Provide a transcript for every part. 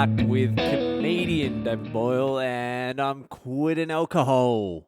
back with comedian David Boyle, and I'm quitting alcohol.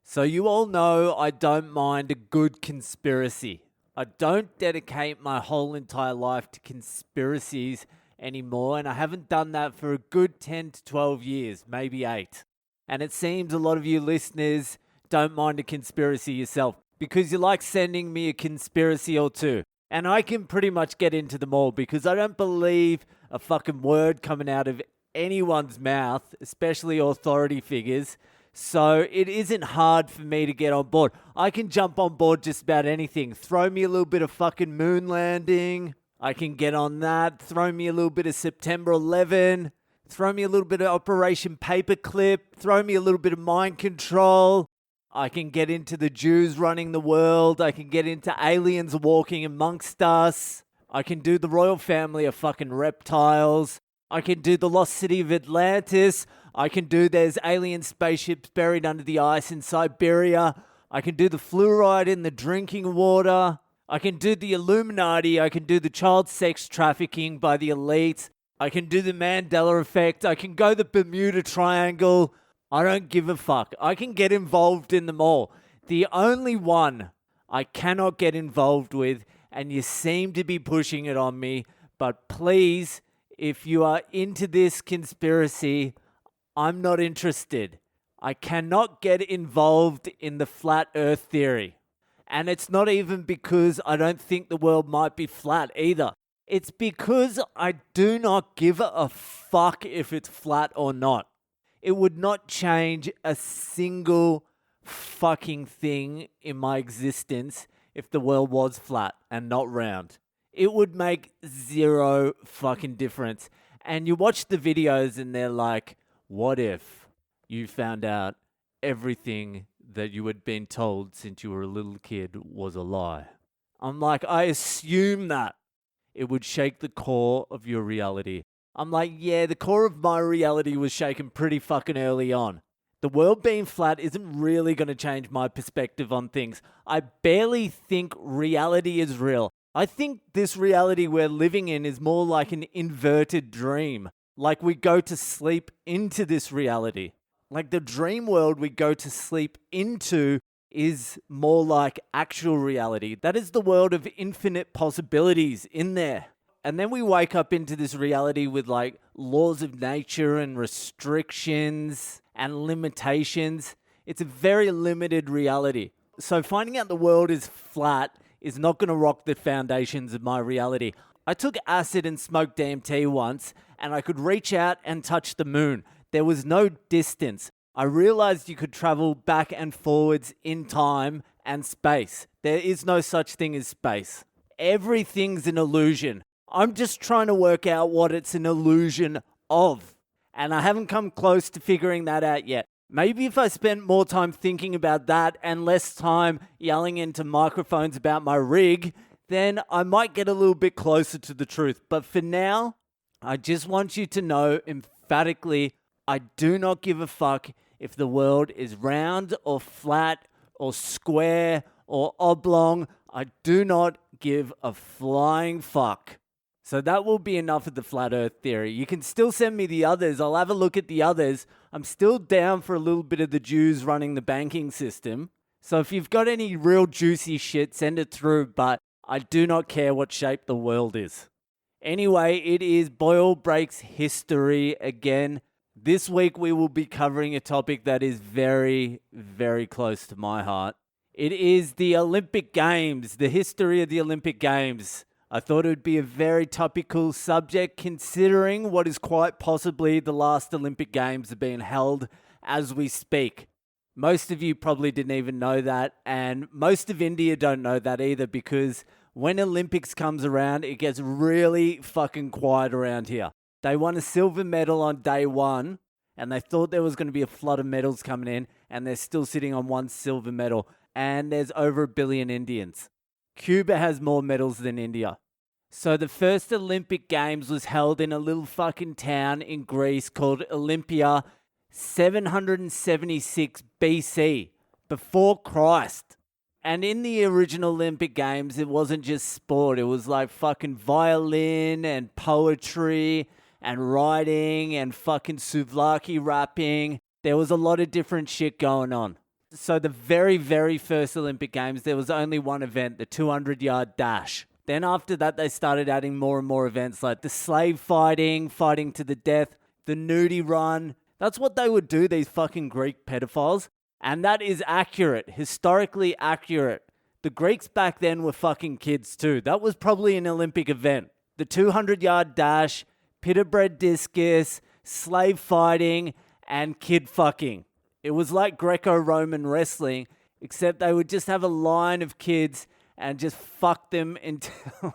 So you all know I don't mind a good conspiracy. I don't dedicate my whole entire life to conspiracies anymore, and I haven't done that for a good 10 to 12 years, maybe 8. And it seems a lot of you listeners don't mind a conspiracy yourself because you like sending me a conspiracy or two. And I can pretty much get into them all because I don't believe a fucking word coming out of anyone's mouth, especially authority figures. So it isn't hard for me to get on board. I can jump on board just about anything. Throw me a little bit of fucking moon landing. I can get on that. Throw me a little bit of September 11. Throw me a little bit of Operation Paperclip. Throw me a little bit of mind control. I can get into the Jews running the world. I can get into aliens walking amongst us. I can do the royal family of fucking reptiles. I can do the lost city of Atlantis. I can do there's alien spaceships buried under the ice in Siberia. I can do the fluoride in the drinking water. I can do the Illuminati. I can do the child sex trafficking by the elites. I can do the Mandela effect. I can go the Bermuda Triangle. I don't give a fuck. I can get involved in them all. The only one I cannot get involved with, and you seem to be pushing it on me, but please, if you are into this conspiracy, I'm not interested. I cannot get involved in the flat earth theory. And it's not even because I don't think the world might be flat either. It's because I do not give a fuck if it's flat or not. It would not change a single fucking thing in my existence if the world was flat and not round. It would make zero fucking difference. And you watch the videos and they're like, what if you found out everything that you had been told since you were a little kid was a lie? I'm like, I assume that it would shake the core of your reality. I'm like, yeah, the core of my reality was shaken pretty fucking early on. The world being flat isn't really going to change my perspective on things. I barely think reality is real. I think this reality we're living in is more like an inverted dream. Like we go to sleep into this reality. Like the dream world we go to sleep into is more like actual reality. That is the world of infinite possibilities in there. And then we wake up into this reality with like laws of nature and restrictions and limitations. It's a very limited reality. So finding out the world is flat is not going to rock the foundations of my reality. I took acid and smoked DMT once, and I could reach out and touch the moon. There was no distance. I realized you could travel back and forwards in time and space. There is no such thing as space. Everything's an illusion. I'm just trying to work out what it's an illusion of. And I haven't come close to figuring that out yet. Maybe if I spent more time thinking about that and less time yelling into microphones about my rig, then I might get a little bit closer to the truth. But for now, I just want you to know emphatically, I do not give a fuck if the world is round or flat or square or oblong. I do not give a flying fuck. So that will be enough of the flat earth theory. You can still send me the others. I'll have a look at the others. I'm still down for a little bit of the Jews running the banking system. So if you've got any real juicy shit, send it through. But I do not care what shape the world is. Anyway, it is Boyle Breaks History again. This week we will be covering a topic that is very, very close to my heart. It is the Olympic Games, the history of the Olympic Games. I thought it would be a very topical subject considering what is quite possibly the last Olympic Games are being held as we speak. Most of you probably didn't even know that, and most of India don't know that either because when Olympics comes around, it gets really fucking quiet around here. They won a silver medal on day one, and they thought there was going to be a flood of medals coming in, and they're still sitting on one silver medal, and there's over 1 billion Indians. Cuba has more medals than India. So the first Olympic Games was held in a little fucking town in Greece called Olympia, 776 BC, before Christ. And in the original Olympic Games, it wasn't just sport. It was like fucking violin and poetry and riding and fucking souvlaki rapping. There was a lot of different shit going on. So the very, very first Olympic Games, there was only one event, the 200-yard dash. Then after that, they started adding more and more events like the slave fighting, fighting to the death, the nudie run. That's what they would do, these fucking Greek pedophiles. And that is accurate, historically accurate. The Greeks back then were fucking kids too. That was probably an Olympic event. The 200-yard dash, pita bread discus, slave fighting, and kid fucking. It was like Greco-Roman wrestling, except they would just have a line of kids and just fuck them until,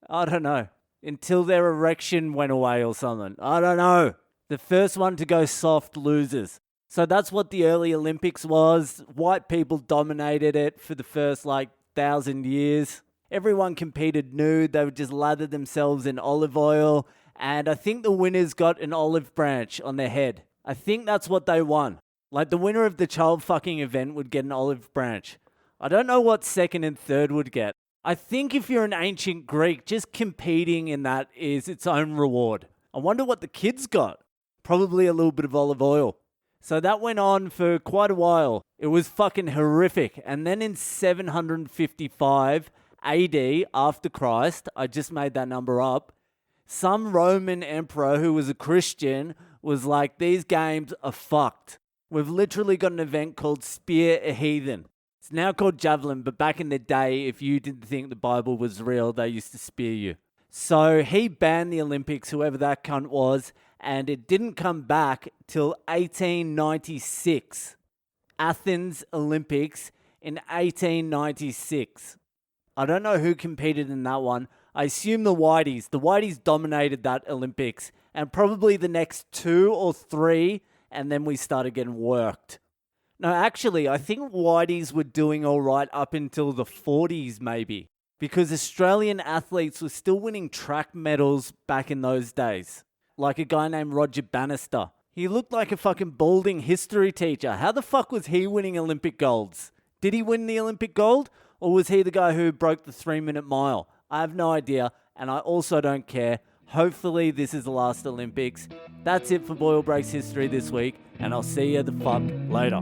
I don't know, until their erection went away or something. I don't know. The first one to go soft loses. So that's what the early Olympics was. White people dominated it for the first 1,000 years. Everyone competed nude. They would just lather themselves in olive oil. And I think the winners got an olive branch on their head. I think that's what they won. Like the winner of the child fucking event would get an olive branch. I don't know what second and third would get. I think if you're an ancient Greek, just competing in that is its own reward. I wonder what the kids got. Probably a little bit of olive oil. So that went on for quite a while. It was fucking horrific. And then in 755 AD, after Christ, I just made that number up, some Roman emperor who was a Christian was like, these games are fucked. We've literally got an event called Spear a Heathen. It's now called Javelin, but back in the day, if you didn't think the Bible was real, they used to spear you. So he banned the Olympics, whoever that cunt was, and it didn't come back till 1896. Athens Olympics in 1896. I don't know who competed in that one. I assume the Whiteys. The Whiteys dominated that Olympics and probably the next 2 or 3, and then we started getting worked. No, actually, I think Whiteys were doing all right up until the 40s maybe, because Australian athletes were still winning track medals back in those days. Like a guy named Roger Bannister. He looked like a fucking balding history teacher. How the fuck was he winning Olympic golds? Did he win the Olympic gold? Or was he the guy who broke the 3-minute mile? I have no idea, and I also don't care. Hopefully this is the last Olympics. That's it for Boyle Breaks History this week, and I'll see you the fuck later.